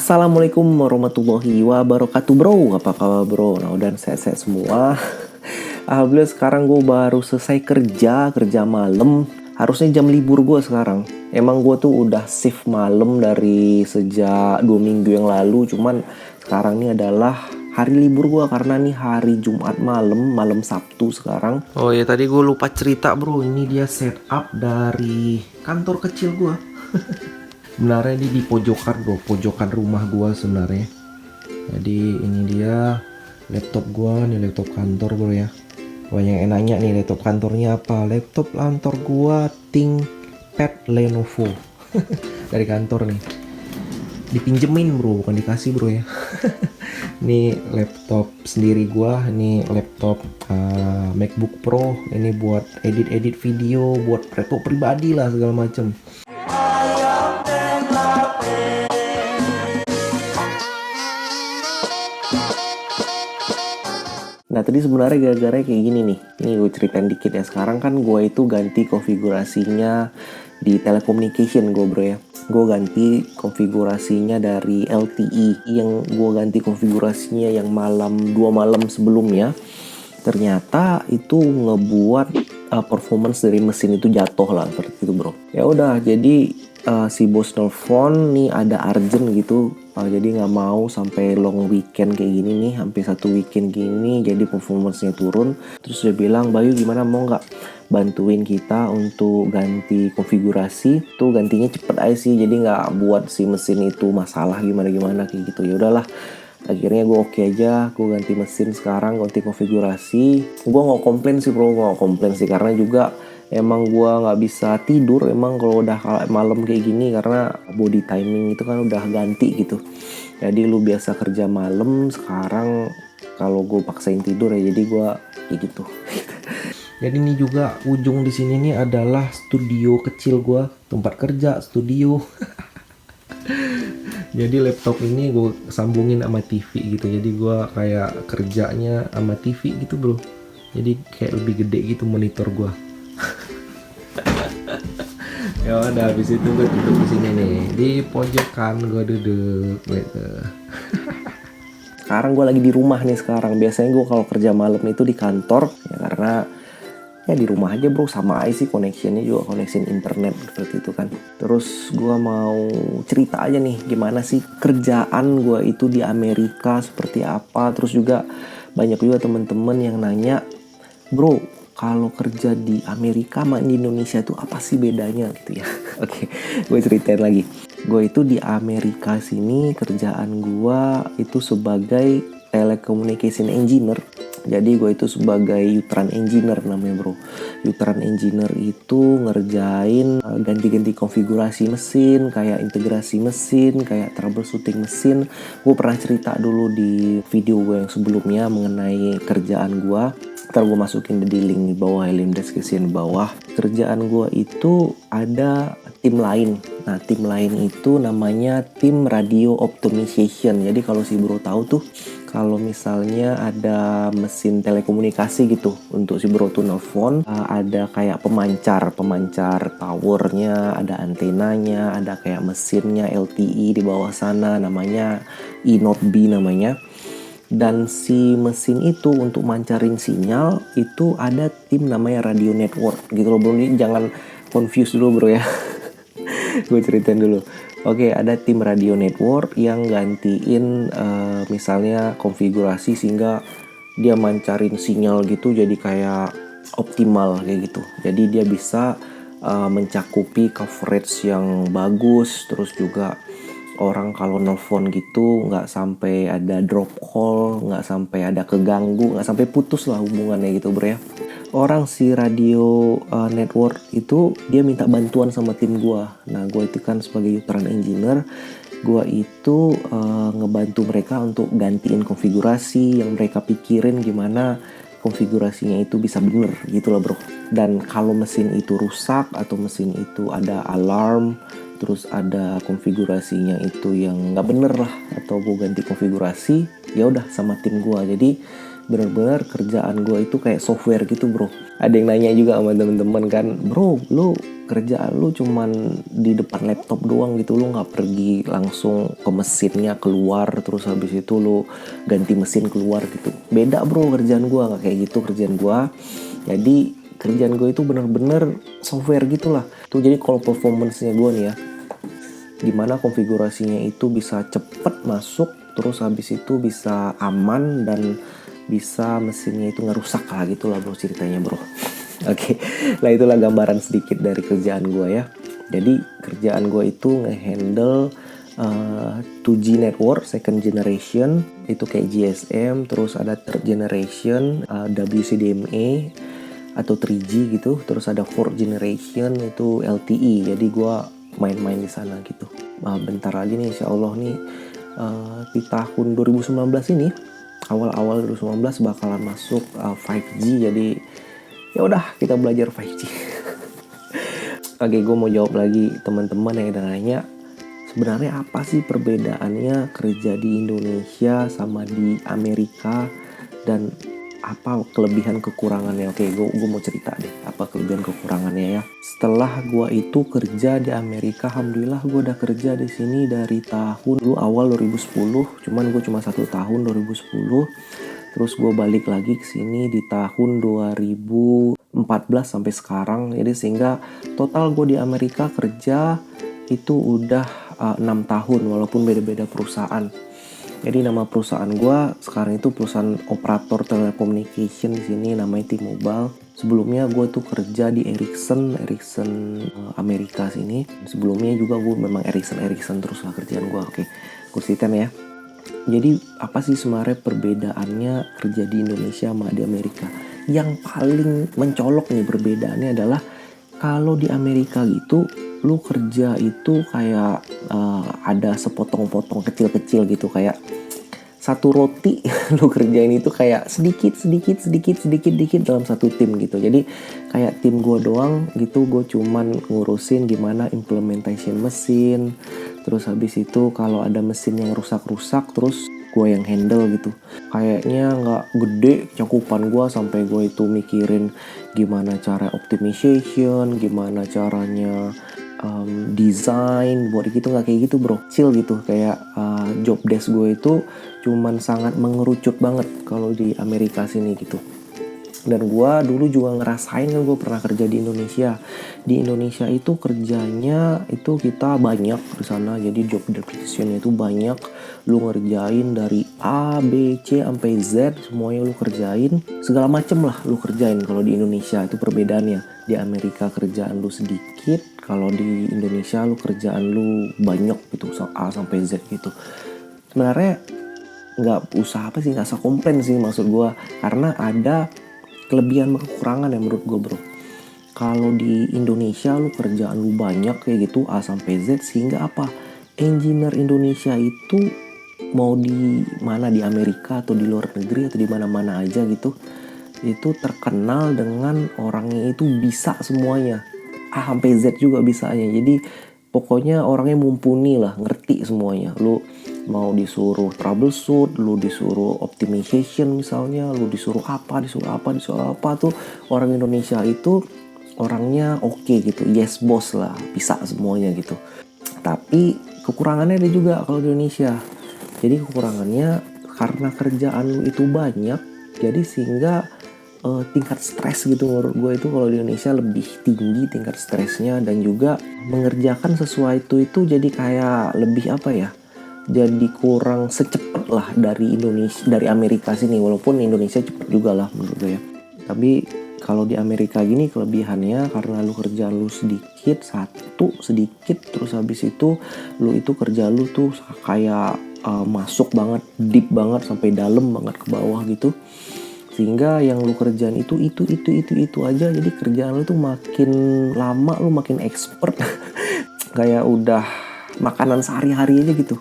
Assalamualaikum warahmatullahi wabarakatuh bro. Apa kabar bro? Nah udah sehat-sehat semua. Alhamdulillah sekarang gue baru selesai kerja malam. Harusnya jam libur gue sekarang. Emang gue tuh udah shift malam dari sejak 2 minggu yang lalu. Cuman sekarang ini adalah hari libur gue karena nih hari Jumat malam Sabtu sekarang. Oh ya tadi gue lupa cerita bro. Ini dia setup dari kantor kecil gue. Sebenarnya ini di pojokan bro, pojokan rumah gua sebenarnya. Jadi ini dia laptop gua, nih laptop kantor bro ya. Banyak yang nanya nih laptop kantornya apa. Laptop kantor gua ThinkPad Lenovo. Dari kantor nih. Dipinjemin bro, bukan dikasih bro ya. Ini laptop sendiri gua, ini laptop MacBook Pro. Ini buat edit video, buat laptop pribadi lah segala macem. Nah tadi sebenarnya gara-gara kayak gini nih. Ini gue ceritain dikit ya. Sekarang kan gue itu ganti konfigurasinya di telecommunication gue bro ya. Gue ganti konfigurasinya dari LTE. Yang gue ganti konfigurasinya yang 2 malam sebelumnya. Ternyata itu ngebuat performance dari mesin itu jatuh lah seperti itu bro. Ya udah jadi si bos nelfon nih ada urgent gitu. Jadi nggak mau sampai long weekend kayak gini nih, hampir 1 weekend gini jadi performance-nya turun. Terus dia bilang, Bayu gimana mau nggak bantuin kita untuk ganti konfigurasi? Tuh gantinya cepet aja sih, jadi nggak buat si mesin itu masalah gimana kayak gitu. Ya udahlah, akhirnya gue oke aja, gue ganti mesin sekarang, ganti konfigurasi. Gue nggak komplain sih bro, nggak komplain sih karena juga emang gue nggak bisa tidur emang kalau udah malam kayak gini karena body timing itu kan udah ganti gitu. Jadi lu biasa kerja malam, sekarang kalau gue paksain tidur ya jadi gue kayak gitu. Jadi ini juga ujung di sini nih adalah studio kecil gue, tempat kerja, studio. Jadi laptop ini gue sambungin sama TV gitu. Jadi gue kayak kerjanya sama TV gitu bro. Jadi kayak lebih gede gitu monitor gue. Ya udah habis itu gue duduk di sini nih di pojokan gue duduk gitu. Sekarang gue lagi di rumah nih sekarang. Biasanya gue kalau kerja malam itu di kantor ya karena ya di rumah aja bro, sama aja sih connectionnya juga connection internet seperti itu kan. Terus gue mau cerita aja nih gimana sih kerjaan gue itu di Amerika seperti apa. Terus juga banyak juga temen-temen yang nanya, bro kalau kerja di Amerika sama di Indonesia itu apa sih bedanya gitu ya. Oke, gue ceritain lagi. Gue itu di Amerika sini kerjaan gue itu sebagai telecommunication engineer. Jadi gue itu sebagai U-Tran engineer namanya bro. U-Tran engineer itu ngerjain ganti-ganti konfigurasi mesin, kayak integrasi mesin, kayak troubleshooting mesin. Gue pernah cerita dulu di video gue yang sebelumnya mengenai kerjaan gue. Ntar gue masukin di link di bawah, link description bawah. Kerjaan gue itu ada tim lain. Nah tim lain itu namanya tim radio optimization. Jadi kalau si bro tahu tuh, kalau misalnya ada mesin telekomunikasi gitu untuk si bro tuh nelfon, ada kayak pemancar towernya, ada antenanya, ada kayak mesinnya LTE di bawah sana namanya E-Note B namanya. Dan si mesin itu untuk mancarin sinyal itu ada tim namanya radio network gitu loh bro. Ini jangan confuse dulu bro ya. Gue ceritain dulu. Oke, ada tim radio network yang gantiin misalnya konfigurasi sehingga dia mancarin sinyal gitu jadi kayak optimal kayak gitu. Jadi dia bisa mencakupi coverage yang bagus. Terus juga orang kalau nelfon gitu nggak sampai ada drop call, nggak sampai ada keganggu, nggak sampai putus lah hubungannya gitu bro ya. Orang si radio network itu dia minta bantuan sama tim gue. Nah gue itu kan sebagai U-Tran engineer, gue itu ngebantu mereka untuk gantiin konfigurasi yang mereka pikirin gimana konfigurasinya itu bisa bener gitu loh bro. Dan kalau mesin itu rusak atau mesin itu ada alarm, terus ada konfigurasinya itu yang nggak bener lah atau gue ganti konfigurasi, ya udah sama tim gue. Jadi bener-bener kerjaan gue itu kayak software gitu bro. Ada yang nanya juga sama temen-temen kan, bro lu kerjaan lu cuman di depan laptop doang gitu, lu nggak pergi langsung ke mesinnya keluar terus habis itu lu ganti mesin keluar gitu. Beda bro kerjaan gue, nggak kayak gitu kerjaan gue. Jadi kerjaan gue itu bener-bener software gitulah tuh. Jadi kalau performance-nya gue nih ya, gimana konfigurasinya itu bisa cepet masuk, terus habis itu bisa aman dan bisa mesinnya itu nggak rusak lah gitulah bro ceritanya bro. Oke, lah itulah gambaran sedikit dari kerjaan gue ya. Jadi kerjaan gue itu ngehandle 2G network second generation itu kayak GSM, terus ada third generation WCDMA atau 3G gitu, terus ada fourth generation itu LTE. Jadi gue main-main di sana gitu. Bentar lagi nih insya Allah nih di tahun 2019 ini, awal-awal 2019 bakalan masuk 5G. Jadi ya udah kita belajar 5G. Oke, gue mau jawab lagi teman-teman yang ada nanya, sebenarnya apa sih perbedaannya kerja di Indonesia sama di Amerika dan apa kelebihan kekurangannya. Oke, gue mau cerita deh apa kelebihan kekurangannya ya. Setelah gue itu kerja di Amerika, alhamdulillah gue udah kerja di sini dari tahun dulu awal 2010, cuman gue cuma 1 tahun 2010. Terus gue balik lagi ke sini di tahun 2014 sampai sekarang. Jadi sehingga total gue di Amerika kerja itu udah 6 tahun walaupun beda-beda perusahaan. Jadi nama perusahaan gue sekarang itu perusahaan operator telecommunication di sini namanya T-Mobile. Sebelumnya gue tuh kerja di Ericsson Amerika sini. Sebelumnya juga gue memang Ericsson terus lah kerjaan gue. Oke, kursikan ya. Jadi apa sih sebenarnya perbedaannya kerja di Indonesia sama di Amerika? Yang paling mencolok nih perbedaannya adalah kalau di Amerika gitu, lu kerja itu kayak ada sepotong-potong kecil-kecil gitu, kayak satu roti lu kerjain itu kayak sedikit dalam satu tim gitu. Jadi kayak tim gue doang gitu, gue cuman ngurusin gimana implementation mesin. Terus habis itu kalau ada mesin yang rusak-rusak terus gue yang handle gitu. Kayaknya nggak gede cakupan gue sampai gue itu mikirin gimana cara optimization, gimana caranya desain buat gitu, nggak kayak gitu bro. Chill gitu, kayak job desk gue itu cuman sangat mengerucut banget kalau di Amerika sini gitu. Dan gue dulu juga ngerasain kan, gue pernah kerja di Indonesia. Di Indonesia itu kerjanya itu kita banyak di sana, jadi job description-nya itu banyak. Lu ngerjain dari A, B, C sampai Z, semuanya lu kerjain. Segala macem lah lu kerjain kalau di Indonesia. Itu perbedaannya. Di Amerika kerjaan lu sedikit, kalau di Indonesia lu kerjaan lu banyak gitu, A sampai Z gitu. Sebenarnya nggak usah komplain sih maksud gue, karena ada kelebihan kekurangan ya menurut gue bro. Kalau di Indonesia lu kerjaan lu banyak kayak gitu A sampai Z, sehingga apa, engineer Indonesia itu mau di mana, di Amerika atau di luar negeri atau di mana-mana aja gitu, itu terkenal dengan orangnya itu bisa semuanya, A sampai Z juga bisanya. Jadi pokoknya orangnya mumpuni lah, ngerti semuanya. Lu mau disuruh troubleshoot, lu disuruh optimization misalnya, lu disuruh apa tuh, orang Indonesia itu orangnya oke gitu, yes boss lah, bisa semuanya gitu. Tapi kekurangannya ada juga kalau di Indonesia. Jadi kekurangannya karena kerjaan lu itu banyak, jadi sehingga tingkat stres gitu menurut gue itu kalau di Indonesia lebih tinggi tingkat stresnya, dan juga mengerjakan sesuatu itu jadi kayak lebih apa ya, jadi kurang secepat lah dari Indonesia, dari Amerika sini. Walaupun Indonesia cepet juga lah menurut gue ya, tapi kalau di Amerika gini kelebihannya karena lu kerja lu sedikit, terus habis itu lu itu kerja lu tuh kayak masuk banget, deep banget sampai dalam banget ke bawah gitu, sehingga yang lu kerjaan itu aja. Jadi kerjaan lu tuh makin lama lu makin expert kayak udah makanan sehari-hari aja gitu.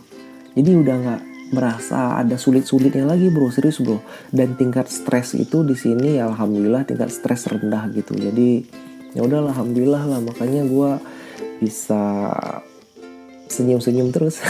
Jadi udah nggak merasa ada sulit-sulitnya lagi bro, serius bro. Dan tingkat stres itu di sini ya alhamdulillah tingkat stres rendah gitu. Jadi ya udah alhamdulillah lah, makanya gue bisa senyum-senyum terus.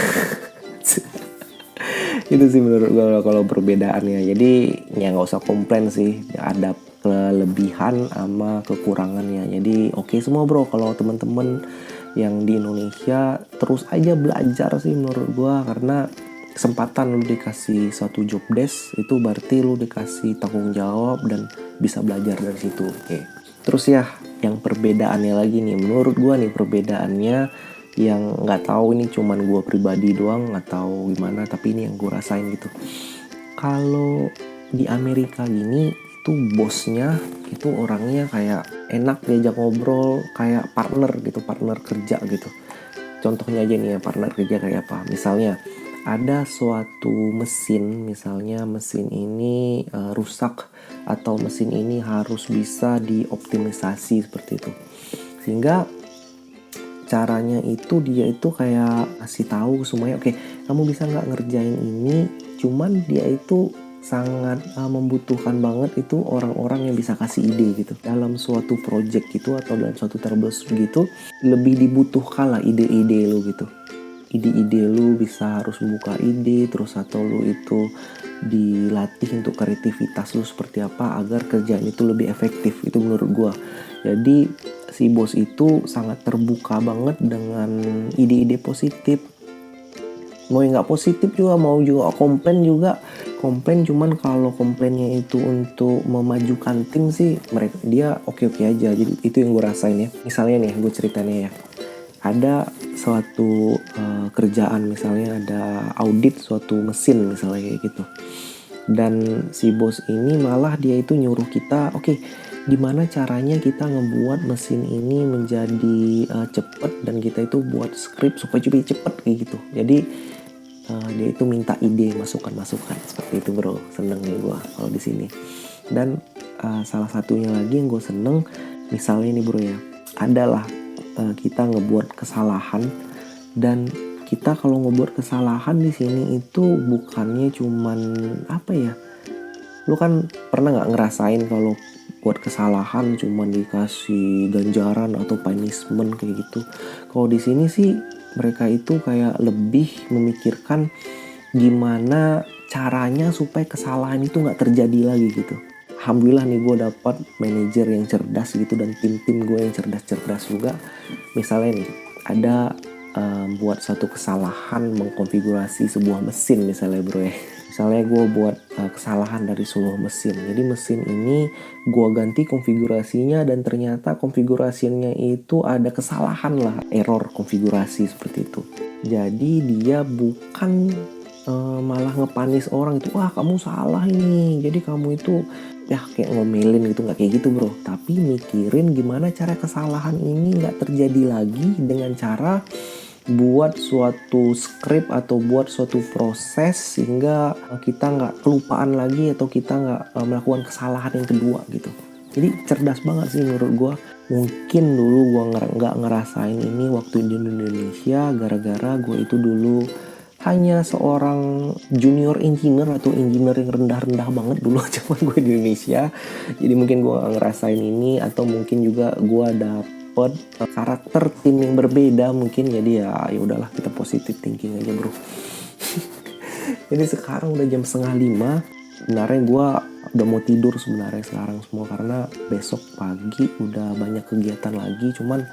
Itu sih menurut gue kalau perbedaannya. Jadi ya nggak usah komplain sih, ada kelebihan sama kekurangannya. Jadi oke semua bro, kalau teman-teman yang di Indonesia terus aja belajar sih menurut gua, karena kesempatan lu dikasih suatu job desk itu berarti lu dikasih tanggung jawab dan bisa belajar dari situ. Oke. Terus ya, yang perbedaannya lagi nih, menurut gua nih perbedaannya yang nggak tahu ini cuman gua pribadi doang atau gimana, tapi ini yang gua rasain gitu. Kalau di Amerika gini itu bosnya itu orangnya kayak enak diajak ngobrol, kayak partner gitu, partner kerja gitu. Contohnya aja nih ya, partner kerja kayak apa? Misalnya ada suatu mesin, misalnya mesin ini rusak atau mesin ini harus bisa dioptimisasi seperti itu. Sehingga caranya itu dia itu kayak kasih tahu semuanya, oke, kamu bisa nggak ngerjain ini, cuman dia itu sangat membutuhkan banget itu orang-orang yang bisa kasih ide gitu dalam suatu project gitu atau dalam suatu troubleshoot gitu. Lebih dibutuhkan lah ide-ide lu gitu, ide-ide lu bisa harus membuka ide terus, atau lu itu dilatih untuk kreativitas lu seperti apa agar kerjaan itu lebih efektif. Itu menurut gua. Jadi si bos itu sangat terbuka banget dengan ide-ide positif. Mau yang nggak positif juga, mau juga komplain, cuman kalau komplainnya itu untuk memajukan tim sih dia oke-oke aja. Jadi itu yang gue rasain ya. Misalnya nih gue ceritanya ya, ada suatu kerjaan, misalnya ada audit suatu mesin misalnya kayak gitu, dan si bos ini malah dia itu nyuruh kita, oke, gimana caranya kita ngebuat mesin ini menjadi cepet, dan kita itu buat script supaya cepet kayak gitu. Jadi dia itu minta ide, masukan seperti itu bro. Seneng nih gue kalau di sini. Dan salah satunya lagi yang gue seneng, misalnya nih bro ya, adalah kita ngebuat kesalahan, dan kita kalau ngebuat kesalahan di sini itu bukannya cuman apa ya, lu kan pernah nggak ngerasain kalau buat kesalahan cuman dikasih ganjaran atau punishment kayak gitu. Kalau di sini sih mereka itu kayak lebih memikirkan gimana caranya supaya kesalahan itu nggak terjadi lagi gitu. Alhamdulillah nih gue dapat manajer yang cerdas gitu, dan tim gue yang cerdas juga. Misalnya nih ada buat satu kesalahan mengkonfigurasi sebuah mesin misalnya bro ya. Misalnya gue buat kesalahan dari sebuah mesin. Jadi mesin ini gue ganti konfigurasinya, dan ternyata konfigurasinya itu ada kesalahan lah, error konfigurasi seperti itu. Jadi dia bukan malah ngepanis orang itu, wah kamu salah ini, jadi kamu itu ya kayak ngomelin gitu, nggak kayak gitu bro. Tapi mikirin gimana cara kesalahan ini nggak terjadi lagi dengan cara buat suatu script atau buat suatu proses sehingga kita nggak kelupaan lagi atau kita nggak melakukan kesalahan yang kedua gitu. Jadi cerdas banget sih menurut gue. Mungkin dulu gue nggak ngerasain ini waktu di Indonesia, gara-gara gue itu dulu hanya seorang junior engineer atau engineer yang rendah-rendah banget dulu zaman gue di Indonesia. Jadi mungkin gue ngerasain ini, atau mungkin juga gue dapet karakter tim yang berbeda mungkin. Jadi ya udahlah, kita positive thinking aja bro. Jadi sekarang udah jam 4:30. Sebenarnya gue udah mau tidur sebenarnya sekarang semua, karena besok pagi udah banyak kegiatan lagi. Cuman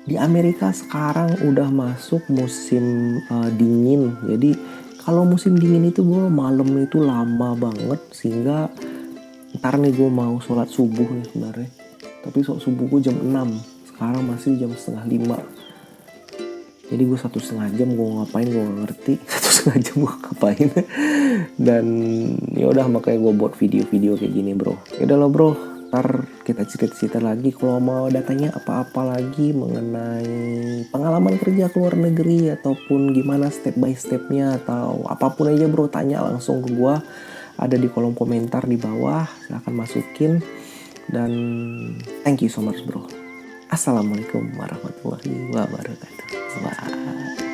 di Amerika sekarang udah masuk musim dingin. Jadi kalau musim dingin itu gue malam itu lama banget, sehingga ntar nih gue mau sholat subuh nih sebenarnya. Tapi subuh gue jam 6, sekarang masih jam 4:30. Jadi gue 1,5 jam gue ngapain gue gak ngerti. 1,5 jam gue ngapain. Dan ya udah, makanya gue buat video-video kayak gini bro. Ya udah lah bro, ntar kita cerita-cerita lagi. Kalau mau datanya apa-apa lagi mengenai pengalaman kerja ke luar negeri, ataupun gimana step by stepnya, atau apapun aja bro, tanya langsung ke gue. Ada di kolom komentar di bawah, silahkan masukin. Dan thank you so much bro. Assalamualaikum warahmatullahi wabarakatuh. Bye.